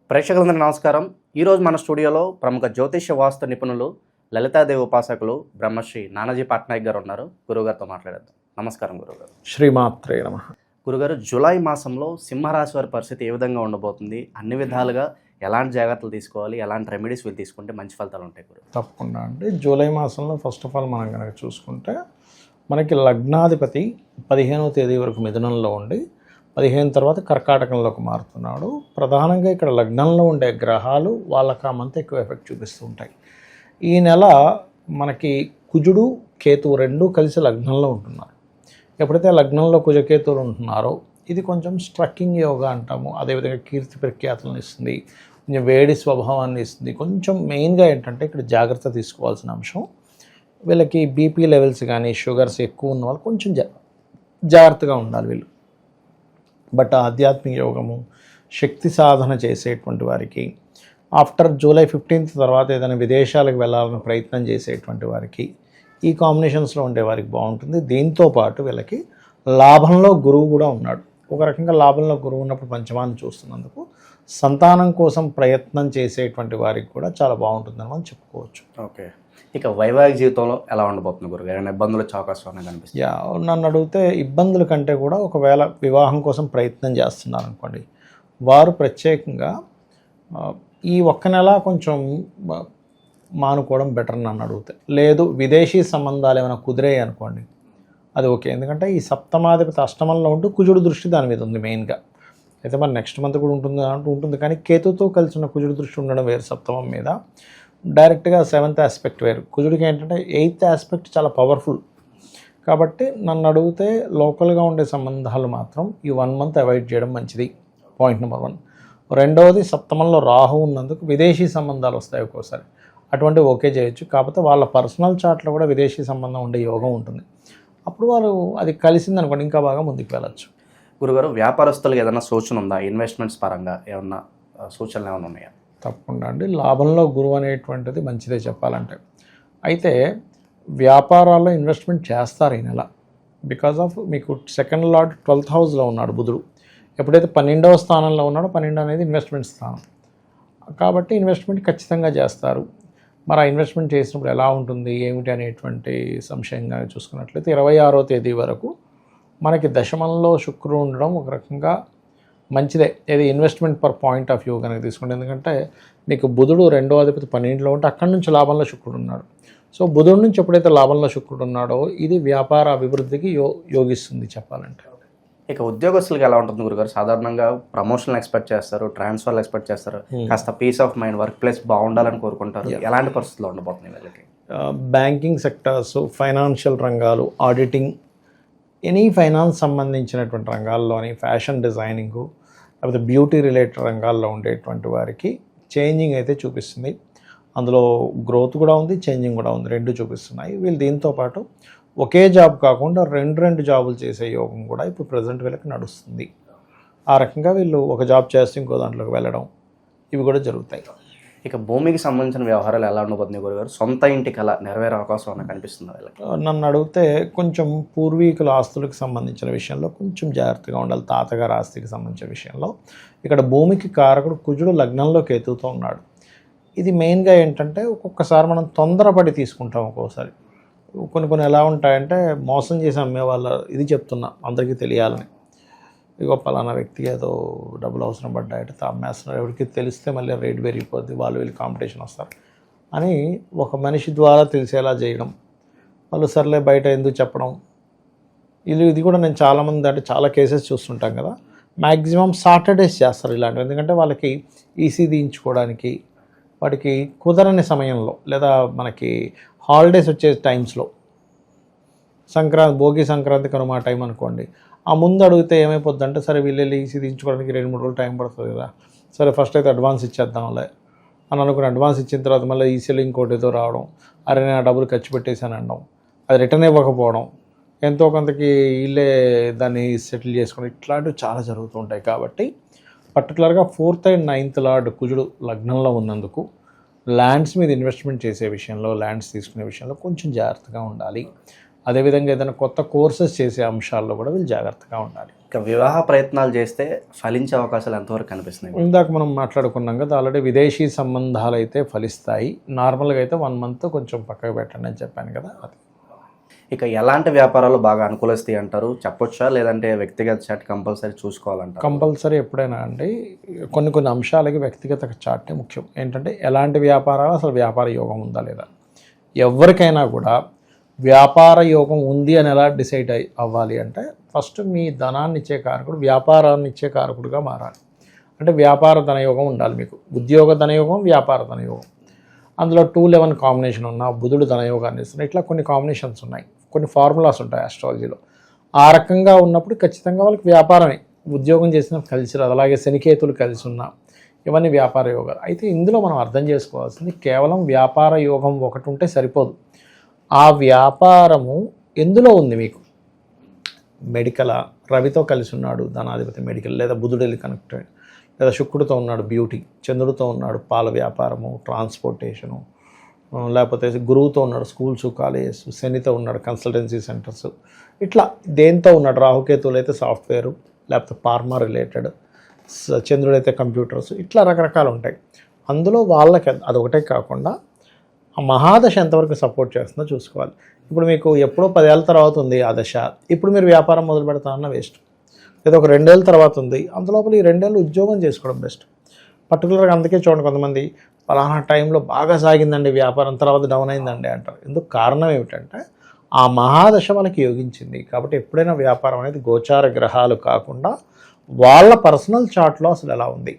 ప్రేక్షకులందరికీ నమస్కారం. ఈరోజు మన స్టూడియోలో ప్రముఖ జ్యోతిష్య వాస్తు నిపుణులు లలితాదేవి ఉపాసకులు బ్రహ్మశ్రీ నానాజీ పట్నాయక్ గారు ఉన్నారు. గురుగారితో మాట్లాడేద్దాం. నమస్కారం గురుగారు. శ్రీమాత్రే నమః. గురుగారు, జూలై మాసంలో సింహరాశి వారి పరిస్థితి ఏ విధంగా ఉండబోతుంది? అన్ని విధాలుగా ఎలాంటి జాగ్రత్తలు తీసుకోవాలి, ఎలాంటి రెమెడీస్ వీళ్ళు తీసుకుంటే మంచి ఫలితాలు ఉంటాయి గురు? తప్పకుండా అండి. జూలై మాసంలో ఫస్ట్ ఆఫ్ ఆల్ మనం కనుక చూసుకుంటే మనకి లగ్నాధిపతి 15వ తేదీ వరకు మిథునంలో ఉండి 15 తర్వాత కర్కాటకంలోకి మారుతున్నాడు. ప్రధానంగా ఇక్కడ లగ్నంలో ఉండే గ్రహాలు వాళ్ళకి ఆ మంత్ ఎక్కువ ఎఫెక్ట్ చూపిస్తూ ఉంటాయి. ఈ నెల మనకి కుజుడు కేతువు రెండూ కలిసి లగ్నంలో ఉంటున్నారు. ఎప్పుడైతే లగ్నంలో కుజకేతువులు ఉంటున్నారో ఇది కొంచెం స్ట్రక్కింగ్ యోగా అంటాము. అదేవిధంగా కీర్తి ప్రఖ్యాతులను ఇస్తుంది, కొంచెం వేడి స్వభావాన్ని ఇస్తుంది. కొంచెం మెయిన్గా ఏంటంటే ఇక్కడ జాగ్రత్త తీసుకోవాల్సిన అంశం, వీళ్ళకి బీపీ లెవెల్స్ కానీ షుగర్స్ ఎక్కువ ఉన్న వాళ్ళు కొంచెం జాగ్రత్తగా ఉండాలి వీళ్ళు. బట్ ఆధ్యాత్మిక యోగము, శక్తి సాధన చేసేటువంటి వారికి, ఆఫ్టర్ జూలై 15th తర్వాత ఏదైనా విదేశాలకు వెళ్ళాలని ప్రయత్నం చేసేటువంటి వారికి, ఈ కాంబినేషన్స్లో ఉండే వారికి బాగుంటుంది. దీంతో పాటు వీళ్ళకి లాభంలో గురువు కూడా ఉన్నాడు. ఒక రకంగా లాభంలో గురువు ఉన్నప్పుడు పంచమాన్ని చూస్తున్నందుకు సంతానం కోసం ప్రయత్నం చేసేటువంటి వారికి కూడా చాలా బాగుంటుందని మనం చెప్పుకోవచ్చు. ఓకే, ఇక వైవాహిక జీవితంలో ఎలా ఉండబోతుంది గురుగారు? ఏమైనా ఇబ్బందులు వచ్చే అవకాశం అనేది కనిపిస్తుంది? నన్ను అడిగితే ఇబ్బందుల కంటే కూడా ఒకవేళ వివాహం కోసం ప్రయత్నం చేస్తున్నారు అనుకోండి, వారు ప్రత్యేకంగా ఈ ఒక్క నెల కొంచెం మానుకోవడం బెటర్ నన్ను అడిగితే. లేదు విదేశీ సంబంధాలు ఏమైనా కుదిరాయి అనుకోండి, అది ఓకే. ఎందుకంటే ఈ సప్తమాధిపతి అష్టమంలో ఉంటూ కుజుడు దృష్టి దాని మీద ఉంది మెయిన్గా. అయితే మరి నెక్స్ట్ మంత్ కూడా ఉంటుంది కానీ కేతుతో కలిసి ఉన్న కుజుడు దృష్టి ఉండడం వేరు సప్తమం మీద, డైరెక్ట్గా 7th ఆస్పెక్ట్ వేరు. కుజుడికి ఏంటంటే 8th ఆస్పెక్ట్ చాలా పవర్ఫుల్. కాబట్టి నన్ను అడిగితే లోకల్గా ఉండే సంబంధాలు మాత్రం ఈ 1 month అవాయిడ్ చేయడం మంచిది, పాయింట్ నెంబర్ 1. రెండవది, సప్తమంలో రాహు ఉన్నందుకు విదేశీ సంబంధాలు వస్తాయి ఒక్కోసారి, అటువంటివి ఓకే చేయొచ్చు. కాకపోతే వాళ్ళ పర్సనల్ చార్ట్లో కూడా విదేశీ సంబంధం ఉండే యోగం ఉంటుంది. అప్పుడు వాళ్ళు అది కలిసిందనుకోండి ఇంకా బాగా ముందుకు వెళ్ళచ్చు. గురుగారు, వ్యాపారస్తులకు ఏదైనా సూచన ఉందా? ఇన్వెస్ట్మెంట్స్ పరంగా ఏమన్నా సూచనలు ఏమైనా ఉన్నాయా? తప్పకుండా అండి. లాభంలో గురువు అనేటువంటిది మంచిదే చెప్పాలంటే. అయితే వ్యాపారాల్లో ఇన్వెస్ట్మెంట్ చేస్తారు ఈ నెల. బికాజ్ ఆఫ్ మీకు సెకండ్ లార్డ్ 12th హౌస్లో ఉన్నాడు బుధుడు. ఎప్పుడైతే 12వ స్థానంలో ఉన్నాడో, 12 అనేది ఇన్వెస్ట్మెంట్ స్థానం కాబట్టి ఇన్వెస్ట్మెంట్ ఖచ్చితంగా చేస్తారు. మరి ఆ ఇన్వెస్ట్మెంట్ చేసినప్పుడు ఎలా ఉంటుంది ఏమిటి అనేటువంటి సంశయంగా చూసుకున్నట్లయితే 26వ తేదీ వరకు మనకి దశమంలో శుక్రుడు ఉండడం ఒక రకంగా మంచిదే. ఇది investment per point of view కనుక తీసుకుంటే, ఎందుకంటే మీకు బుధుడు 2వ అధిపతి 12లో ఉంటే అక్కడి నుంచి లాభంలో శుక్రుడు ఉన్నాడు. సో బుధుడు నుంచి ఎప్పుడైతే లాభంలో శుక్రుడు ఉన్నాడో ఇది వ్యాపార అభివృద్ధికి యోగిస్తుంది చెప్పాలంటే. ఇక ఉద్యోగస్తులకు ఎలా ఉంటుంది గురుగారు? సాధారణంగా ప్రమోషన్లు ఎక్స్పెక్ట్ చేస్తారు, ట్రాన్స్ఫర్లు ఎక్స్పెక్ట్ చేస్తారు, కాస్త peace of mind, work place బాగుండాలని కోరుకుంటారు. ఎలాంటి పరిస్థితుల్లో ఉండబోతుంది వీళ్ళకి? బ్యాంకింగ్ సెక్టార్స్, ఫైనాన్షియల్ రంగాలు, ఆడిటింగ్, ఎనీ ఫైనాన్స్ సంబంధించినటువంటి రంగాల్లోని, ఫ్యాషన్ డిజైనింగు, లేకపోతే బ్యూటీ రిలేటెడ్ రంగాల్లో ఉండేటువంటి వారికి చేంజింగ్ అయితే చూపిస్తుంది. అందులో గ్రోత్ కూడా ఉంది, చేంజింగ్ కూడా ఉంది, రెండు చూపిస్తున్నాయి. వీళ్ళు దీంతో పాటు ఒకే జాబ్ కాకుండా రెండు జాబులు చేసే యోగం కూడా ఇప్పుడు ప్రజెంట్ వీళ్ళకి నడుస్తుంది. ఆ రకంగా వీళ్ళు ఒక జాబ్ చేస్తే ఇంకో దాంట్లోకి వెళ్ళడం, ఇవి కూడా జరుగుతాయి. ఇక భూమికి సంబంధించిన వ్యవహారాలు ఎలా ఉండబోతుంది గురుగారు? సొంత ఇంటికి అలా నెరవేరే అవకాశం ఏమైనా కనిపిస్తుంది వీళ్ళకి? నన్ను అడిగితే కొంచెం పూర్వీకుల ఆస్తులకు సంబంధించిన విషయంలో కొంచెం జాగ్రత్తగా ఉండాలి. తాతగారి ఆస్తికి సంబంధించిన విషయంలో ఇక్కడ భూమికి కారకుడు కుజుడు లగ్నంలో కేతువుతో ఉన్నాడు. ఇది మెయిన్గా ఏంటంటే ఒక్కొక్కసారి మనం తొందరపడి తీసుకుంటాం. ఒక్కోసారి కొన్ని ఎలా ఉంటాయంటే మోసం చేసి అమ్మే వాళ్ళ ఇది చెప్తున్నా అందరికీ తెలియాలని, ఇగో పలానా వ్యక్తికి ఏదో డబ్బులు అవసరం పడ్డాయంటే అమ్మేస్తున్నారు, ఎవరికి తెలిస్తే మళ్ళీ రేట్ పెరిగిపోద్ది, వీళ్ళు కాంపిటీషన్ వస్తారు అని ఒక మనిషి ద్వారా తెలిసేలా చేయడం, వాళ్ళు సర్లే బయట ఎందుకు చెప్పడం, ఇది కూడా నేను చాలామంది అంటే చాలా కేసెస్ చూస్తుంటాం కదా. మ్యాక్సిమం సాటర్డేస్ చేస్తారు ఇలాంటివి, ఎందుకంటే వాళ్ళకి ఈసీ తీయించుకోవడానికి, వాటికి కుదరని సమయంలో లేదా మనకి హాలిడేస్ వచ్చే టైమ్స్లో, భోగి సంక్రాంతి కనుమ టైం అనుకోండి, ఆ ముందు అడిగితే ఏమైపోద్దంటే సరే వీళ్ళు ఈసీ తీయించుకోవడానికి 2-3 రోజులు టైం పడుతుంది కదా, సరే ఫస్ట్ అయితే అడ్వాన్స్ ఇచ్చేద్దాంలే అని అనుకుని అడ్వాన్స్ ఇచ్చిన తర్వాత మళ్ళీ ఈసీలో ఇంకోటి ఏదో రావడం, అరే నేను ఆ డబ్బులు ఖర్చు పెట్టేసాను అనడం, అది రిటర్న్ ఇవ్వకపోవడం, ఎంతో కొంతకి వీళ్ళే దాన్ని సెటిల్ చేసుకుని, ఇట్లాంటివి చాలా జరుగుతూ ఉంటాయి. కాబట్టి పర్టికులర్గా 4th and 9th లార్డ్ కుజుడు లగ్నంలో ఉన్నందుకు ల్యాండ్స్ మీద ఇన్వెస్ట్మెంట్ చేసే విషయంలో, ల్యాండ్స్ తీసుకునే విషయంలో కొంచెం జాగ్రత్తగా ఉండాలి. అదేవిధంగా ఏదైనా కొత్త కోర్సెస్ చేసే అంశాల్లో కూడా వీళ్ళు జాగ్రత్తగా ఉండాలి. ఇక వివాహ ప్రయత్నాలు చేస్తే ఫలించే అవకాశాలు ఎంతవరకు కనిపిస్తున్నాయి? ఇందాక మనం మాట్లాడుకున్నాం కదా ఆల్రెడీ, విదేశీ సంబంధాలు అయితే ఫలిస్తాయి. నార్మల్గా అయితే 1 month కొంచెం పక్కకు పెట్టండి అని చెప్పాను కదా అది. ఇక ఎలాంటి వ్యాపారాలు బాగా అనుకూలిస్తాయి అంటారు, చెప్పొచ్చా? లేదంటే వ్యక్తిగత చాట్ కంపల్సరీ చూసుకోవాలంటారు? కంపల్సరీ ఎప్పుడైనా అండి కొన్ని అంశాలకి వ్యక్తిగత చాటే ముఖ్యం. ఏంటంటే ఎలాంటి వ్యాపారాలు, అసలు వ్యాపార యోగం ఉందా లేదా, ఎవరికైనా కూడా వ్యాపార యోగం ఉంది అని ఎలా డిసైడ్ అవ్వాలి అంటే ఫస్ట్ మీ ధనాన్ని ఇచ్చే కారకుడు వ్యాపారాన్ని ఇచ్చే కారకుడుగా మారాలి. అంటే వ్యాపార ధనయోగం ఉండాలి మీకు. ఉద్యోగ ధనయోగం, వ్యాపార ధనయోగం. అందులో 2-11 కాంబినేషన్ ఉన్న బుధుడు ధనయోగాన్ని ఇస్తున్నాయి. ఇట్లా కొన్ని కాంబినేషన్స్ ఉన్నాయి, కొన్ని ఫార్ములాస్ ఉంటాయి ఆస్ట్రాలజీలో. ఆ రకంగా ఉన్నప్పుడు ఖచ్చితంగా వాళ్ళకి వ్యాపారమే. ఉద్యోగం చేసిన కలిసి రాదు. అలాగే శనికేతులు కలిసి ఉన్నా ఇవన్నీ వ్యాపార యోగాలు. అయితే ఇందులో మనం అర్థం చేసుకోవాల్సింది కేవలం వ్యాపార యోగం ఒకటి ఉంటే సరిపోదు. ఆ వ్యాపారము ఎందులో ఉంది మీకు? మెడికలా, రవితో కలిసి ఉన్నాడు ధనాధిపతి మెడికల్, లేదా బుధుడు వెళ్ళి కనెక్టెడ్, లేదా శుక్రుడితో ఉన్నాడు బ్యూటీ, చంద్రుడితో ఉన్నాడు పాల వ్యాపారము, ట్రాన్స్పోర్టేషను, లేకపోతే గురువుతో ఉన్నాడు స్కూల్స్ కాలేజెస్, శనితో ఉన్నాడు కన్సల్టెన్సీ సెంటర్స్. ఇట్లా దేంతో ఉన్నాడు, రాహుకేతువులు అయితే సాఫ్ట్వేరు లేకపోతే ఫార్మా రిలేటెడ్, చంద్రుడు అయితే కంప్యూటర్స్, ఇట్లా రకరకాలు ఉంటాయి. అందులో వాళ్ళకి అదొకటే కాకుండా ఆ మహాదశ ఎంతవరకు సపోర్ట్ చేస్తుందో చూసుకోవాలి. ఇప్పుడు మీకు ఎప్పుడో 10 ఏళ్ళ తర్వాత ఉంది ఆ దశ, ఇప్పుడు మీరు వ్యాపారం మొదలు పెడతారన్న వేస్ట్. లేదా ఒక 2 ఏళ్ళ తర్వాత ఉంది, అందులోపల ఈ 2 ఏళ్ళు ఉద్యోగం చేసుకోవడం బెస్ట్. పర్టికులర్గా అందుకే చూడండి, కొంతమంది పలానా టైంలో బాగా సాగిందండి వ్యాపారం, తర్వాత డౌన్ అయిందండి అంటారు. ఎందుకు? కారణం ఏమిటంటే ఆ మహాదశ వాళ్ళకి యోగించింది. కాబట్టి ఎప్పుడైనా వ్యాపారం అనేది గోచార గ్రహాలు కాకుండా వాళ్ళ పర్సనల్ చార్ట్లో అసలు ఎలా ఉంది,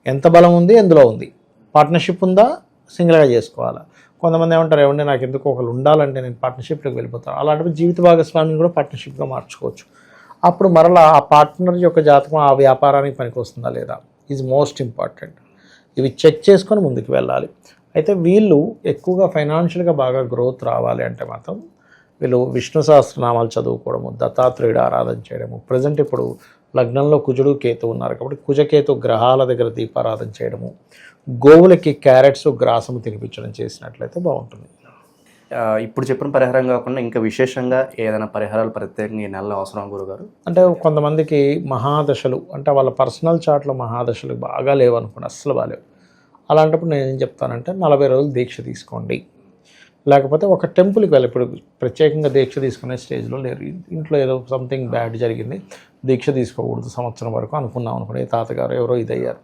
ఎంత బలం ఉంది, ఎందులో ఉంది, పార్ట్నర్షిప్ ఉందా, సింగిల్గా చేసుకోవాలా. కొంతమంది ఏమంటారు, ఏమంటే నాకు ఎందుకు ఒకరు ఉండాలంటే నేను పార్ట్నర్షిప్లోకి వెళ్ళిపోతాను. అలాంటివి జీవిత భాగస్వామిని కూడా పార్ట్నర్షిప్గా మార్చుకోవచ్చు. అప్పుడు మరలా ఆ పార్ట్నర్ యొక్క జాతకం ఆ వ్యాపారానికి పనికి వస్తుందా లేదా ఈజ్ మోస్ట్ ఇంపార్టెంట్. ఇవి చెక్ చేసుకొని ముందుకు వెళ్ళాలి. అయితే వీళ్ళు ఎక్కువగా ఫైనాన్షియల్గా బాగా గ్రోత్ రావాలి అంటే మాత్రం వీళ్ళు విష్ణు సహస్రనామాలు చదువుకోవడము, దత్తాత్రేయుడు ఆరాధన చేయడము. ప్రజెంట్ ఇప్పుడు లగ్నంలో కుజుడు కేతు ఉన్నారు కాబట్టి కుజకేతు గ్రహాల దగ్గర దీపారాధన చేయడము, గోవులకి క్యారెట్స్ గ్రాసము తినిపించడం చేసినట్లయితే బాగుంటుంది. ఇప్పుడు చెప్పిన పరిహారం కాకుండా ఇంకా విశేషంగా ఏదైనా పరిహారాలు ప్రత్యేకంగా ఈ నెలలో అవసరం గురుగారు? అంటే కొంతమందికి మహాదశలు అంటే వాళ్ళ పర్సనల్ చార్ట్లో మహాదశలు బాగా లేవు అనుకోండి, అస్సలు బాగాలేవు. అలాంటప్పుడు నేను ఏం చెప్తానంటే 40 రోజులు దీక్ష తీసుకోండి. లేకపోతే ఒక టెంపుల్కి వెళ్ళి, ఇప్పుడు ప్రత్యేకంగా దీక్ష తీసుకునే స్టేజ్లో లేరు, ఇంట్లో ఏదో సంథింగ్ బ్యాడ్ జరిగింది, దీక్ష తీసుకోకూడదు సంవత్సరం వరకు అనుకున్నాం అనుకోండి, తాతగారు ఎవరో ఇదయ్యారు.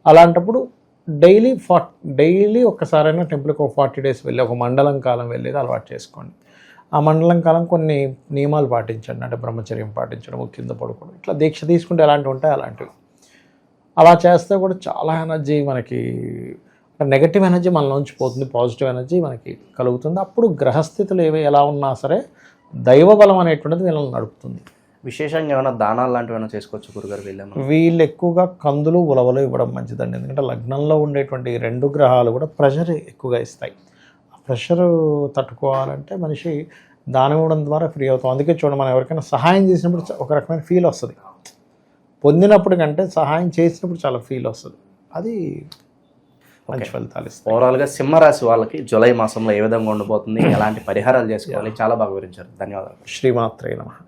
అలాంటప్పుడు డైలీ ఒక్కసారైనా టెంపుల్కి ఒక 40 days వెళ్ళి ఒక మండలం కాలం వెళ్ళేది అలవాటు చేసుకోండి. ఆ మండలం కాలం కొన్ని నియమాలు పాటించండి. అంటే బ్రహ్మచర్యం పాటించడం, కింద పడుకోవడం, ఇట్లా దీక్ష తీసుకుంటే ఎలాంటివి ఉంటాయి అలాంటివి. అలా చేస్తే కూడా చాలా ఎనర్జీ మనకి, నెగటివ్ ఎనర్జీ మనలోంచి పోతుంది, పాజిటివ్ ఎనర్జీ మనకి కలుగుతుంది. అప్పుడు గ్రహస్థితులు ఎలా ఉన్నా సరే దైవ బలం అనేటువంటిది వీళ్ళని నడుపుతుంది. విశేషంగా ఏమైనా దానాలు లాంటివి ఏమైనా చేసుకోవచ్చు గురుగారు? వీళ్ళు ఎక్కువగా కందులు, ఉలవలు ఇవ్వడం మంచిదండి. ఎందుకంటే లగ్నంలో ఉండేటువంటి 2 గ్రహాలు కూడా ప్రెషర్ ఎక్కువగా ఇస్తాయి. ఆ ప్రెషర్ తట్టుకోవాలంటే మనిషి దానం ఇవ్వడం ద్వారా ఫ్రీ అవుతాం. అందుకే చూడండి, మనం ఎవరికైనా సహాయం చేసినప్పుడు ఒక రకమైన ఫీల్ వస్తుంది, పొందినప్పుడు కంటే సహాయం చేసినప్పుడు చాలా ఫీల్ వస్తుంది. అది మంచి ఫలితాలు ఇస్తాయి. ఓవరాల్గా సింహరాశి వాళ్ళకి జూలై మాసంలో ఏ విధంగా ఉండబోతుంది, ఎలాంటి పరిహారాలు చేసుకోవాలి, చాలా బాగా వివరించారు. ధన్యవాదాలు. శ్రీమాత్రే నమః.